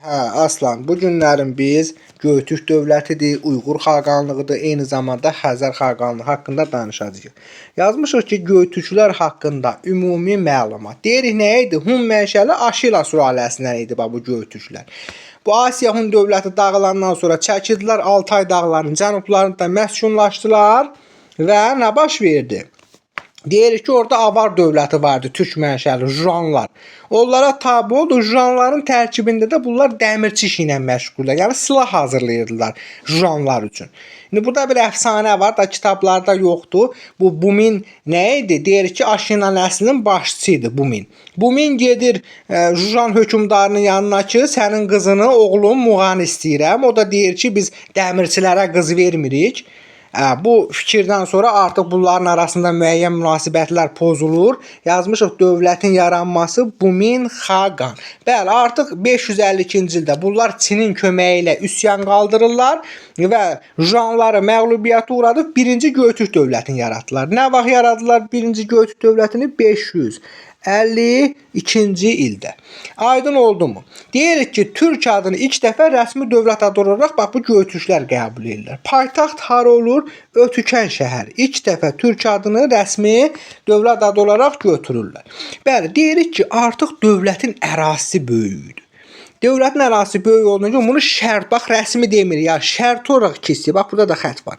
Hə, Aslan, bu günlərin biz Göytürk dövlətidir, Uyğur xaqanlığıdır, eyni zamanda Xəzər xaqanlığı haqqında danışacağıq. Yazmışıq ki, Göytürklər haqqında ümumi məlumat. Deyirik nə idi? Hun mənşəli Aşila sülaləsindən idi bu Göytürklər. Bu Asiya Hun dövləti dağılandan sonra çəkildilər Altay dağlarının cənublarında məskunlaşdılar və nə baş verdi? Deyirik ki, orada Avar dövləti vardı, türk mənşəli Juranlar. Onlara tabe oldu. Juranların tərkibində də bunlar dəmirçi işi ilə məşğullar. Yəni silah hazırlayırdılar Juranlar üçün. İndi burada bir əfsanə var da kitablarda yoxdur. Bu Bumin nə idi? Deyirik ki, Aşina nəslinin başçısı idi Bumin. Bumin gedir Juran hökmdarının yanına ki, sənin qızını oğlum Muğan istəyirəm. O da deyir ki, biz dəmirçilərə qız vermirik. Bu fikirdən sonra artıq bunların arasında müəyyən münasibətlər pozulur. Yazmışıq dövlətin yaranması Bumin Xaqan. Bəli, artıq 552-ci ildə bunlar Çinin köməyi ilə üsyan qaldırırlar və Juranları məğlubiyyətə uğradıb 1-ci Göytürk dövlətini yaratdılar. Nə vaxt yaradılar 1-ci Göytürk dövlətini? 552-ci ildə. Aydın oldu mu? Deyirik ki, Türk adını ilk dəfə rəsmi dövlət adı olaraq bu Göytürklər qəbul edirlər. Paytaxt hara olur? Ötükən şəhər. İlk dəfə Türk adını rəsmi dövlət adı olaraq götürürlər. Bəli, deyirik ki, artıq dövlətin ərazisi böyüyüdür. Dövlətin ərazisi böyük olduğunca bunu şərt, bax rəsmi demir ya, şərti olaraq iki hissəyə, bax burada da xətt var.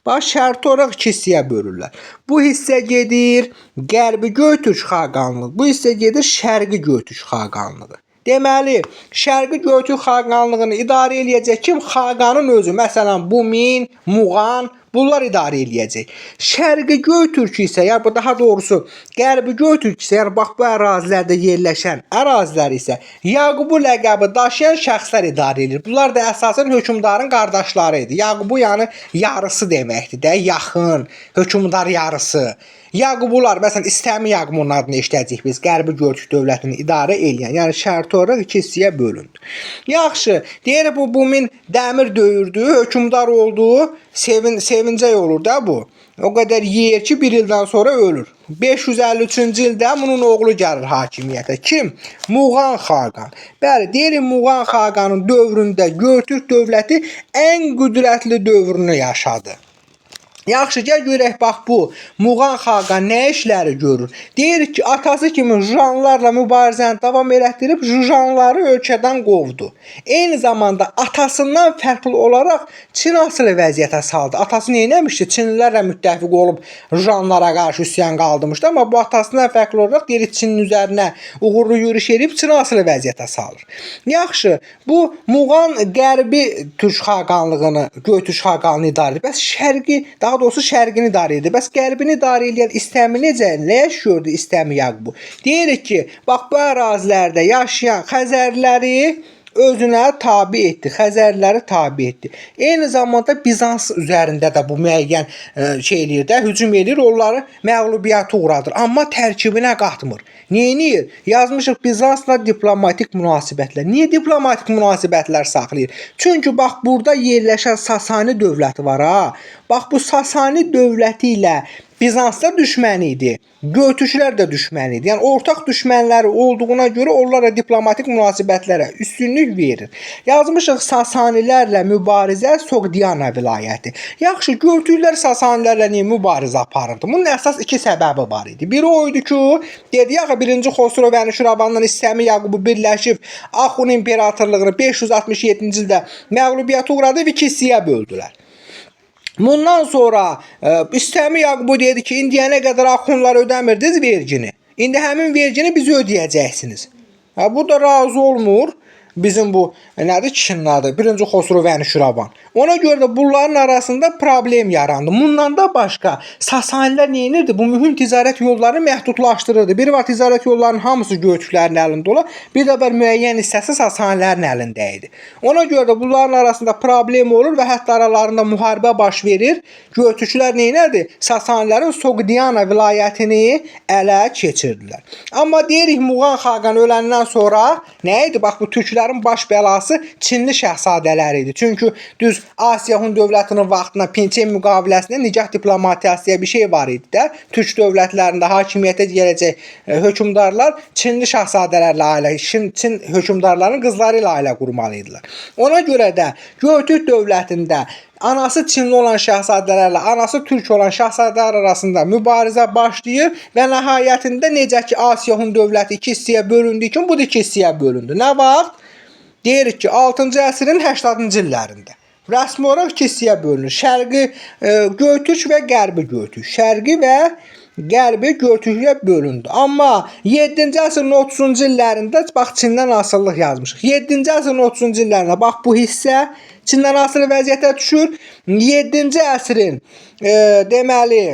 Bax şərti olaraq iki hissəyə bölürlər. Bu hissə gedir Qərbi Göytürk xaqanlığı, bu hissə gedir Şərqi Göytürk xaqanlığı. Deməli, Şərqi Göytürk xaqanlığını idarə eləyəcək kim? Xaqanın özü. Məsələn, Bumin, Muğan, bunlar idarə eləyəcək. Şərqi Göytürk isə, yəni daha doğrusu Qərbi Göytürk isə, yəni bax bu ərazilərdə yerləşən ərazilər isə Yaqubu ləqəbi daşıyan şəxslər idarə edir. Bunlar da əsasən hökmdarın qardaşları idi. Yaqubu yəni yarısı deməkdir də, yaxın, hökmdar yarısı. Yaqubular, məsələn, İstəmi Yaqubun adını eşidəcəyik biz, Qərbi Göytürk dövlətini idarə eləyən, yəni şərti olaraq iki hissəyə bölündü. Yaxşı, deyir bu Bumin dəmir döyürdü, hökmdar oldu, sevincək olur da bu. O qədər yer ki, bir ildən sonra ölür. 553-cü ildə bunun oğlu gəlir hakimiyyətə. Kim? Muğan Xaqan. Bəli, deyirik Muğan Xaqanın dövründə Göytürk dövləti ən qüdrətli dövrünü yaşadı. Yaxşı, gəl görək, bax bu Muğan Xaqan nə işləri görür? Deyirik ki, atası kimi Juranlarla mübarizəni davam elətdirib Juranları ölkədən qovdu. Eyni zamanda atasından fərqli olaraq Çin asılı vəziyyətə saldı. Atası nə etmişdi? Çinlilərlə müttəfiq olub Juranlara qarşı üsyan qaldırmışdı, amma bu atasından fərqli olaraq deyirik Çinin üzərinə uğurlu yürüş edib Çin asılı vəziyyətə salır. Yaxşı, bu Muğan Qərbi Türk xaqanlığını, Göytürk xaqanlığını idarə edir. Bəs Şərqi, daha doğrusu Şərqini idarə edir. Bəs Qərbini idarə edən İstəmi necə? Nə yaşıyordu İstəmi Yaqubu? Deyirik ki, bax bu ərazilərdə yaşayan Xəzərləri özünə tabe etdi. Xəzərləri tabe etdi. Eyni zamanda Bizans üzərində də bu müəyyən şey eləyir də, hücum edir, onları məğlubiyyətə uğradır. Amma tərkibinə qatmır. Neyinir? Yazmışıq Bizansla diplomatik münasibətlər. Niyə diplomatik münasibətlər saxlayır? Çünki bax burada yerləşən Sasani dövləti var ha. Bax bu Sasani dövləti ilə Bizans da düşməni idi. Göytürklər də düşməni idi. Yəni ortaq düşmənləri olduğuna görə onlara diplomatik münasibətlərə üstünlük verir. Yazmışıq Sasanilərlə mübarizə Soqdiana vilayəti. Yaxşı, Göytürklər Sasanilərlə niyə mübarizə aparırdı? Bunun əsas iki səbəbi var idi. Biri o idi ki, dedi ya 1-ci Xosrov Şiravandan İstəmi Yaqubu birləşib Axun imperatorluğunu 567-ci ildə məğlubiyyətə uğradıb iki hissəyə böldülər. Bundan sonra İstəmi Yaqubu dedi ki, indiyənə qədər Axunlar ödəmirdiniz vergini. İndi həmin vergini biz ödəyəcəksiniz. Bu da razı olmur. Bizim bu nədir kişinin adı? 1-ci Xosrov Şiravan. Ona görə də bunların arasında problem yarandı. Bundan da başqa Sasanilər nə edirdi? Bu mühüm ticarət yollarını məhdudlaşdırırdı. Bir var ticarət yollarının hamısı Göytürklərin əlində ola, bir də müəyyən hissəsi Sasanilərin əlində idi. Ona görə də bunların arasında problem olur və hətta aralarında müharibə baş verir. Göytürklər nə edirdi? Sasanilərin Soqdiana vilayətini ələ keçirdilər. Amma deyirik Muğan Xaqan öləndən sonra nə idi? Bax bu türklər Göytürklərin baş bəlası Çinli şahzadələri idi. Çünki düz Asiya Hun dövlətinin vaxtında Pinçen müqaviləsində nikah diplomatiyası bir şey var idi də. Türk dövlətlərində hakimiyyətə gələcək hökmdarlar Çinli şahzadələrlə ailə, Çin hökmdarlarının qızları ilə ailə qurmalı idilər. Ona görə də Göytürk dövlətində anası Çinli olan şahzadələrlə anası Türk olan şahzadələr arasında mübarizə başlayır və nəhayətində necə ki Asiya Hun dövləti iki hissəyə bölündüyü kimi bu da iki hissəyə bölündü. Nə vaxt? Deyirik ki 6-cı əsrin 80-cı illərində. Rəsmi olaraq iki hissəyə bölünür. Şərqi Göytürk və Qərbi Göytürk. Şərqi və Qərbi Göytürklə bölündü. Amma 7-ci əsrin 30-cu illərində bax Çindən asıllıq yazmışıq. 7-ci əsrin 30-cu illərində bax bu hissə Çindən asılı vəziyyətə düşür. 7-ci əsrin deməli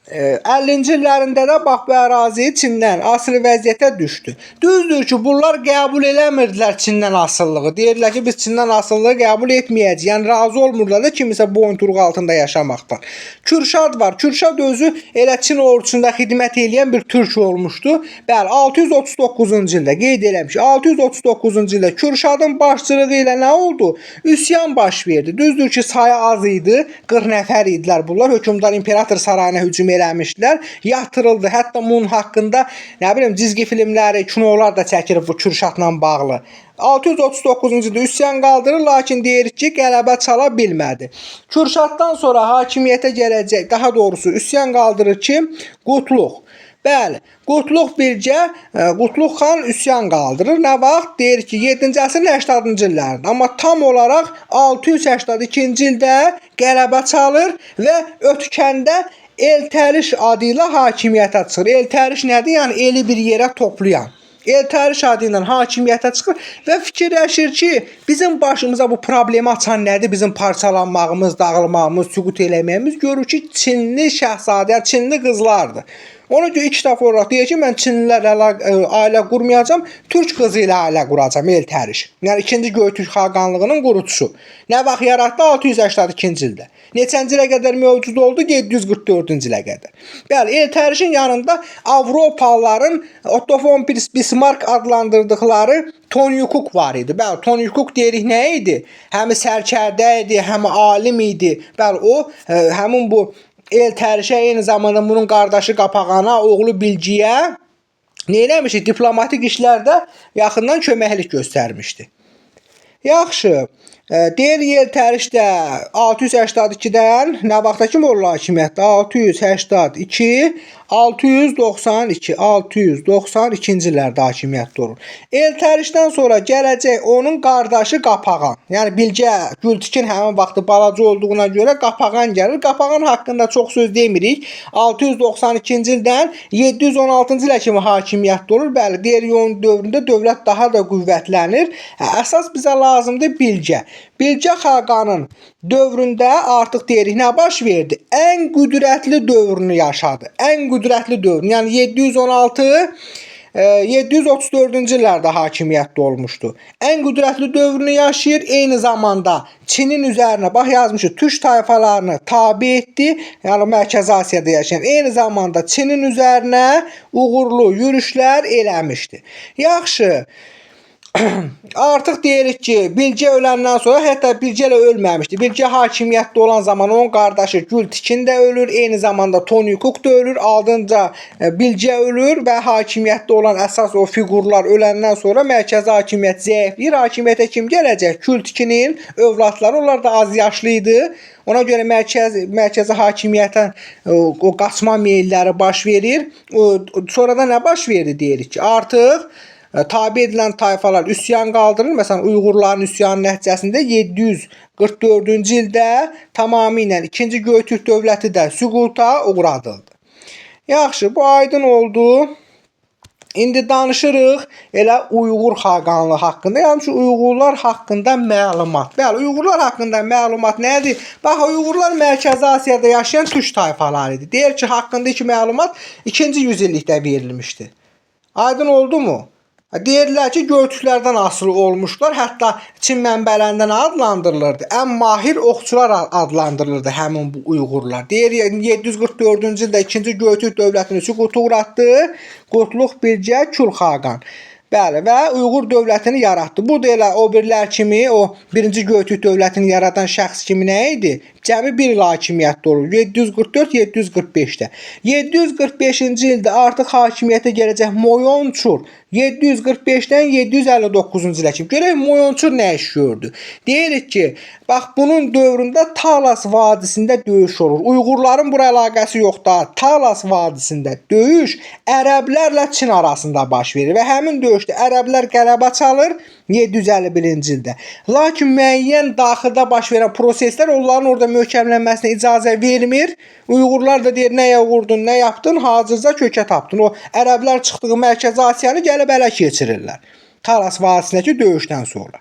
50-ci illərində də bax bu ərazi Çindən asılı vəziyyətə düşdü. Düzdür ki, bunlar qəbul eləmirdilər Çindən asılılığı. Deyirlər ki, biz Çindən asılılığı qəbul etməyəcəyik. Yəni razı olmurlar da kimisə boyunturuq altında yaşamaqdan. Kürşad var. Kürşad özü elə Çin ordusunda xidmət edən bir türk olmuşdu. Bəli, 639-cu ildə qeyd eləmiş. 639-cu ildə Kürşadın başçılığı ilə nə oldu? Üsyan baş verdi. Düzdür ki, sayı az idi. 40 nəfər idilər bunlar. Hökmdar imperator sarayına hücum eləmişdilər. Yatırıldı. Hətta bunun haqqında nə bilim cizgi filmləri, kinolar da çəkilib bu Kürşadla bağlı. 639-cu ildə üsyan qaldırır, lakin deyirik ki, qələbə çala bilmədi. Kürşaddan sonra hakimiyyətə gələcək, daha doğrusu üsyan qaldırır ki, Qutluq. Bəli, Qutluq bircə, Qutluq xan üsyan qaldırır. Nə vaxt? Deyir ki, 7-ci əsrin 80-cı illərində. Amma tam olaraq 682-ci ildə qələbə çalır və Ötkəndə Eltəriş adı ilə hakimiyyətə çıxır. Eltəriş nədir? Yəni eli bir yerə toplayan. Eltəriş adı ilə hakimiyyətə çıxır və fikirləşir ki, bizim başımıza bu problemi açan nədir? Bizim parçalanmağımız, dağılmağımız, süqut eləməyimiz. Görür ki, Çinli şahzadə, Çinli qızlardır. Ona görə ilk dəfə olaraq deyir ki, mən Çinlilərlə ailə qurmayacağam, Türk qızı ilə ailə quracağam, Eltəriş. Yəni 2-ci Göytürk xaqanlığının qurucusu. Nə vaxt yaratdı? 682-ci ildə. Neçənci ilə qədər mövcud oldu? 744-cü ilə qədər. Bəli, Eltərişin yanında Avropalıların Otto von Bismarck adlandırdıqları Tonyukuk var idi. Bəli, Tonyukuk deyirik nə idi? Həm sərkərdə idi, həm alim idi. Bəli, o həmin bu Eltərişə eyni zamanda bunun qardaşı Qapağana, oğlu Bilgiyə nə eləmişdi? Diplomatik işlərdə yaxından köməklik göstərmişdi. Yaxşı. Deyir Eltərişdə 682-dən nə vaxta kimi olur hakimiyyətdə? 682 illərdə hakimiyyətdə olur. Eltərişdən sonra gələcək onun qardaşı Qapağan. Yəni Bilgə Gültikin həmin vaxtı balaca olduğuna görə Qapağan gəlir. Qapağan haqqında çox söz demirik. 692-ci ildən 716-cı ilə kimi hakimiyyətdə olur. Bəli, deyir onun dövründə dövlət daha da qüvvətlənir. Əsas bizə lazımdır Bilgə. Bilgə xaqanın dövründə artıq deyirik nə baş verdi? Ən qüdrətli dövrünü yaşadı. Ən qüdrətli dövrünü. Yəni 734-cü illərdə hakimiyyətdə olmuşdu. Ən qüdrətli dövrünü yaşayır. Eyni zamanda Çinin üzərinə bax yazmışıq, Türk tayfalarını tabe etdi. Yəni Mərkəzi Asiyada yaşayan. Eyni zamanda Çinin üzərinə uğurlu yürüşlər eləmişdi. Yaxşı. Artıq deyirik ki, Bilgə öləndən sonra, hətta Bilgə ilə ölməmişdi. Bilgə hakimiyyətdə olan zaman onun qardaşı Gültikin də ölür, eyni zamanda Tonyukuk da ölür, ardınca Bilgə ölür və hakimiyyətdə olan əsas o fiqurlar öləndən sonra mərkəzi hakimiyyət zəifləyir. Hakimiyyətə kim gələcək? Gültikinin övladları, onlar da az yaşlı idi. Ona görə mərkəzi hakimiyyətə o qaçma meylləri baş verir. Sonra da nə baş verdi deyirik ki, artıq tabi edilən tayfalar üsyan qaldırır. Məsələn, Uyğurların üsyanı nəticəsində 744-cü ildə tamamilə 2-ci Göytürk dövləti də süquta uğradıldı. Yaxşı, bu aydın oldu. İndi danışırıq elə Uyğur xaqanlığı haqqında. Yəni ki, Uyğurlar haqqında məlumat. Bəli, Uyğurlar haqqında məlumat nədir? Bax, Uyğurlar Mərkəzi Asiyada yaşayan türk tayfaları idi. Deyir ki, haqqındakı məlumat 2-ci yüzillikdə verilmişdi. Aydın oldu mu? Deyirlər ki, Göytürklərdən asılı olmuşlar. Hətta Çin mənbələrindən adlandırılırdı. Ən mahir oxçular adlandırılırdı həmin bu Uyğurlar. Deyir 744-cü ildə 2-ci Göytürk dövlətini süquta uğratdı. Qutluq Bilgə Kürxaqan. Bəli, və Uyğur dövlətini yaratdı. Bu da elə o birlər kimi, o birinci Göytürk dövlətini yaradan şəxs kimi nə idi? Cəmi bir il hakimiyyətdə olur. 744-745-də. 745-ci ildə artıq hakimiyyətə gələcək Moyonçur 745-dən 759-cu ilə kimi. Görək Moyonçur nə iş gördü? Deyirik ki, bax bunun dövründə Talas vadisində döyüş olur. Uyğurların bura əlaqəsi yoxdur. Talas vadisində döyüş ərəblərlə Çin arasında baş verir və həmin döyüşdə ərəblər qələbə çalır 751-ci ildə. Lakin müəyyən daxildə baş verən proseslər onların orada möhkəmlənməsinə icazə vermir. Uyğurlar da deyir, nəyə vurdun, nə yapdın, hazırca kökə tapdın. O ərəblər çıxdığı Mərkəzi Asiyanı gəlib ələ keçirirlər. Talas vadisindəki döyüşdən sonra.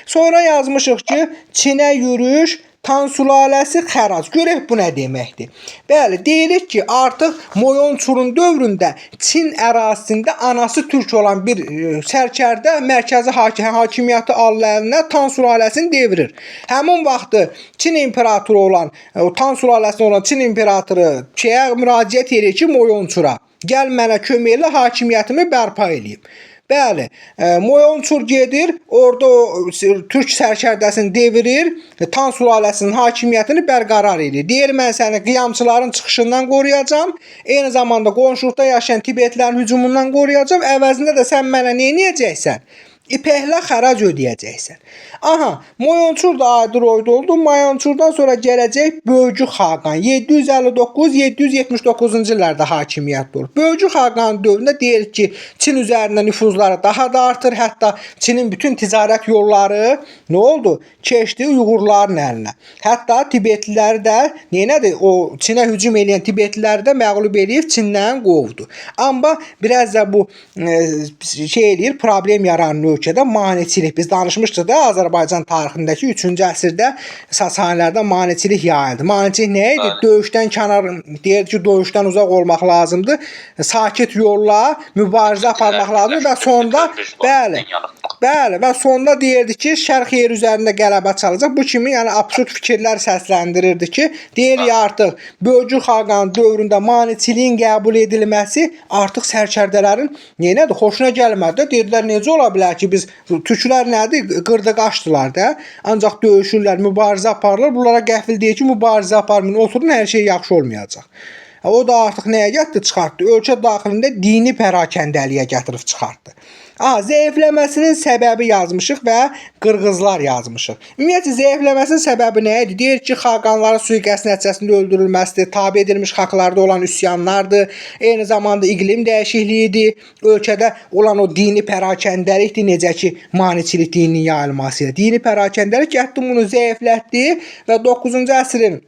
Sonra yazmışıq ki, Çinə yürüş, Tan sülaləsi xərac. Görək bu nə deməkdir? Bəli, deyirik ki, artıq Moyonçurun dövründə Çin ərazisində anası türk olan bir sərkərdə mərkəzi hakimiyyəti alır əlinə, Tan sülaləsini devirir. Həmin vaxtı Çin imperatoru olan, Tan sülaləsində olan Çin imperatoru müraciət edir ki, Moyonçura, gəl mənə kömək elə, hakimiyyətimi bərpa edeyim. Bəli, Moyonçur gedir, orada türk sərkərdəsini devirir, Tan sülaləsinin hakimiyyətini bərqərar edir. Deyir, mən səni qiyamçıların çıxışından qoruyacam, eyni zamanda qonşuluqda yaşayan Tibetlərin hücumundan qoruyacam, əvəzində də sən mənə nə edəcəksən? İpəklə xərac ödəyəcəksən. Aha, Moyonçur da aydın oldu. Moyonçurdan sonra gələcək Bölgü Xaqan 759-779-cu illərdə hakimiyyətdə olur. Bölgü Xaqan dövründə deyir ki, Çin üzərində nüfuzları daha da artır. Hətta Çinin bütün ticarət yolları nə oldu? Keçdi Uyğurların əlinə. Hətta Tibetliləri də nədir? O Çinə hücum edən Tibetliləri də məğlub edib Çindən qovdu. Amma biraz da bu problem yaranır ölkədə maneçilik. Biz danışmışdıq da Azərbaycan tarixindəki 3-cü əsrdə Sasanilərdə maneçilik yayıldı. Maneçilik nə idi? Döyüşdən kənar, deyir ki, döyüşdən uzaq olmaq lazımdır. Sakit yolla mübarizə aparmaq lazımdır və sonda bəli, və sonda deyirdi ki, şərq yer üzərində qələbə çalacaq. Bu kimi yəni absurd fikirlər səsləndirirdi ki, deyir artıq Bölgü Xaqan dövründə maneçiliyin qəbul edilməsi artıq sərkərdələrin nədir? Xoşuna gəlmədi. Dedilər, necə ola bilər ki, biz türklər nədir? Qırda qaçdılar da. Ancaq döyüşürlər, mübarizə aparırlar. Bunlara qəfil deyir ki, mübarizə aparmayın, oturun, hər şey yaxşı olmayacaq. O da artıq nəyə gətirib çıxartdı? Ölkə daxilində dini pərakəndəliyə gətirib çıxartdı. Zəifləməsinin səbəbi yazmışıq və qırğızlar yazmışıq. Ümumiyyətlə, zəifləməsinin səbəbi nə idi? Deyir ki, xaqanların sui-qəsd nəticəsində öldürülməsidir, tabe edilmiş xalqlarda olan üsyanlardır, eyni zamanda iqlim dəyişikliyidir, ölkədə olan o dini pərakəndəlikdir, necə ki, maneçilik dininin yayılmasıyla. Dini pərakəndəlik gətirdi, bunu zəiflətdi və 9-cu əsrin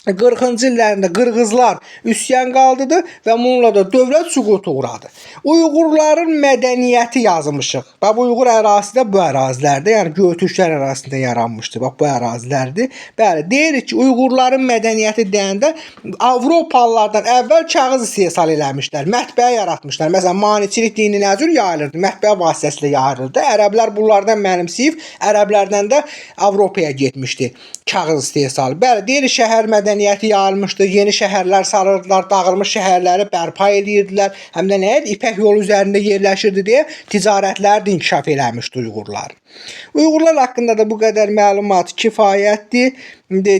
40-cı illərində qırğızlar üsyan qaldırdı və bununla da dövlət süquta uğradı. Uyğurların mədəniyyəti yazmışıq. Bax, Uyğur ərazisi də bu ərazilərdə, yəni Göytürklər ərazisində yaranmışdı. Bax, bu ərazilərdir. Bəli, deyirik ki, Uyğurların mədəniyyəti deyəndə Avropalılardan əvvəl kağız istehsal eləmişlər, mətbəə yaratmışlar. Məsələn, maneçilik dini nə cür yayılırdı? Mətbəə vasitəsilə yayılırdı. Ərəblər bunlardan mənimsəyib, ərəblərdən də Avropaya getmişdi kağız istehsalı. Bəli, deyirik, şəhər mədəniyyəti yayılmışdı, yeni şəhərlər salırdılar, dağılmış şəhərləri bərpa edirdilər. Həm də nə idi? İpək yolu üzərində yerləşirdi deyə ticarətləri də inkişaf eləmişdi Uyğurlar. Uyğurlar haqqında da bu qədər məlumat kifayətdir.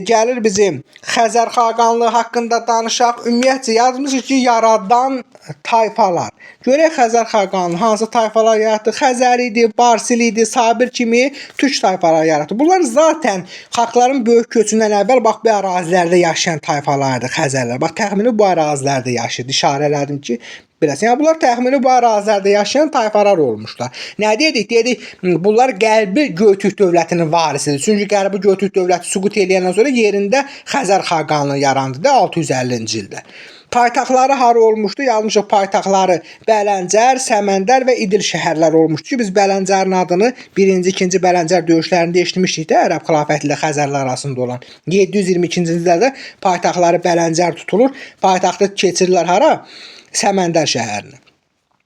Gəlir bizim Xəzər xaqanlığı haqqında danışaq. Ümumiyyətcə yazmışıq ki, yaradan tayfalar. Görək Xəzər xaqanlığı hansı tayfalar yaratdı? Xəzər idi, Barsil idi, Sabir kimi türk tayfalar yaratdı. Bunlar zaten xalqların böyük köçündən əvvəl bax bu ərazilərdə yaşayan tayfalardır Xəzərlər. Bax təxmini bu ərazilərdə yaşayırdı. İşarə elədim ki, biləsən, yəni bunlar təxmini bu ərazilərdə yaşayan tayfalar olmuşlar. Nə dedik? Dedik, bunlar Qərbi Göytürk dövlətinin varisidir. Çünki Qərbi Göytürk dövləti süqut eləyəndən sonra yerində Xəzər xaqanlığı yarandı da 650-ci ildə. Paytaxtları hara olmuşdu? Yazmışıq paytaxtları Bələncər, Səməndər və İdil şəhərlər olmuşdu ki, biz Bələncərin adını 1-ci, 2-ci Bələncər döyüşlərində eşitmişdik də, Ərəb xilafəti ilə Xəzərlər arasında olan. 722-ci ildə də paytaxtları Bələncər tutulur. Paytaxtı keçirirlər hara? Səməndər şəhərinə.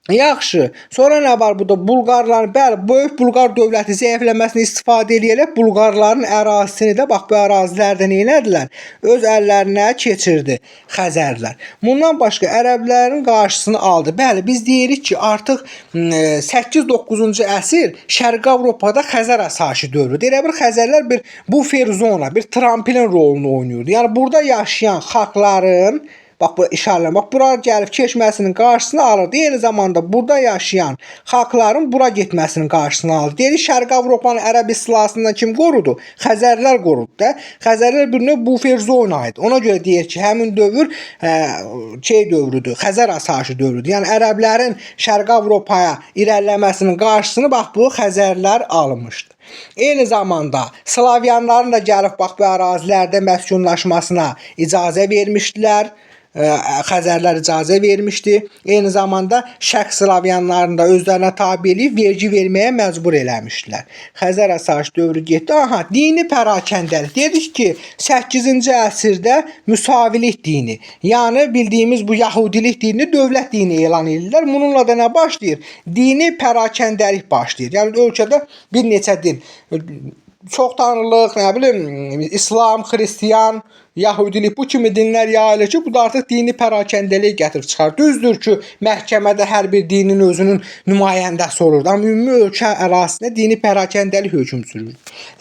Yaxşı. Sonra nə var burada? Bulqarların, bəli, böyük Bulqar dövləti zəifləməsini istifadə edərək Bulqarların ərazisini də bax bu ərazilərdə nə etdilər? Öz əllərinə keçirdi Xəzərlər. Bundan başqa ərəblərin qarşısını aldı. Bəli, biz deyirik ki, artıq 8-9-cu əsr Şərqi Avropada Xəzər əsası dövrüdür. Elə bir Xəzərlər bir bufer zona, bir tramplin rolunu oynayırdı. Yəni burada yaşayan xalqların bax bu işarələr, bax bura gəlib keçməsinin qarşısını alırdı. Eyni zamanda burada yaşayan xalqların bura getməsinin qarşısını aldı. Deyirik Şərqi Avropanın ərəb istilasından kim qorudu? Xəzərlər qorudu da. Xəzərlər bir növ bufer zona idi. Ona görə deyir ki, həmin dövr dövrüdür, Xəzər əsası dövrüdür. Yəni ərəblərin Şərqi Avropaya irəliləməsinin qarşısını bax bu Xəzərlər almışdı. Eyni zamanda Slavyanların da gəlib bax bu ərazilərdə məskunlaşmasına icazə vermişdilər. Xəzərlər icazə vermişdi. Eyni zamanda Şərq Slavyanlarını da özlərinə tabe edib vergi verməyə məcbur eləmişdilər. Xəzər əsası dövrü getdi. Aha, dini pərakəndəlik. Dedik ki, 8-ci əsrdə müsavilik dini, yəni bildiyimiz bu Yahudilik dinini dövlət dini elan edirlər. Bununla da nə başlayır? Dini pərakəndəlik başlayır. Yəni ölkədə bir neçə din, çox tanrılıq, nə bilim, İslam, Xristiyan, Yahudilik bu kimi dinlər yayılır ki, bu da artıq dini pərakəndəliyi gətirib çıxar. Düzdür ki, məhkəmədə hər bir dinin özünün nümayəndəsi olur. Amma ümumi ölkə ərazisində dini pərakəndəlik hökm sürür.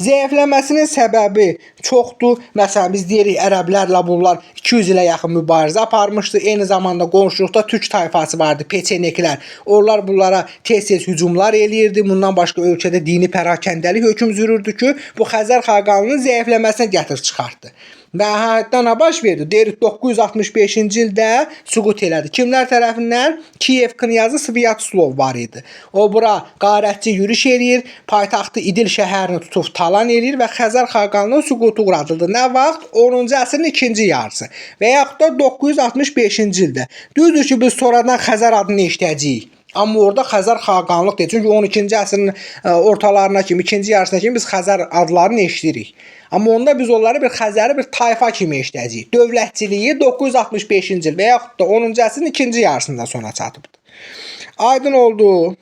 Zəifləməsinin səbəbi çoxdur. Məsələn, biz deyirik ərəblərlə bunlar 200 ilə yaxın mübarizə aparmışdı. Eyni zamanda qonşuluqda türk tayfası vardı, peçeneklər. Onlar bunlara tez-tez hücumlar eləyirdi. Bundan başqa ölkədə dini pərakəndəlik hökm sürürdü ki, bu Xəzər xaqanlığının zəifləməsinə gətirib çıxartdı. Və əhəddə nə baş verdi? Deyirik 965-ci ildə süqut elədi. Kimlər tərəfindən? Kiyev knyazı Sviatoslav var idi. O bura qarətçi yürüş eləyir, paytaxtı İdil şəhərini tutub talan eləyir və Xəzər xaqanlığının süqutu uğradıldı. Nə vaxt? 10-cu əsrin ikinci yarısı və yaxud da 965-ci ildə. Düzdür ki, biz sonradan Xəzər adını eşidəcəyik. Amma orada Xəzər xaqanlıq deyir. Çünki 12-ci əsrin ortalarına kimi, ikinci yarısına kimi biz Xəzər adlarını eşidirik. Amma onda biz onları bir Xəzəri bir tayfa kimi eşidəcəyik. Dövlətçiliyi 965-ci il və yaxud da 10-cu əsrin ikinci yarısında sona çatıbdır. Aydın oldu.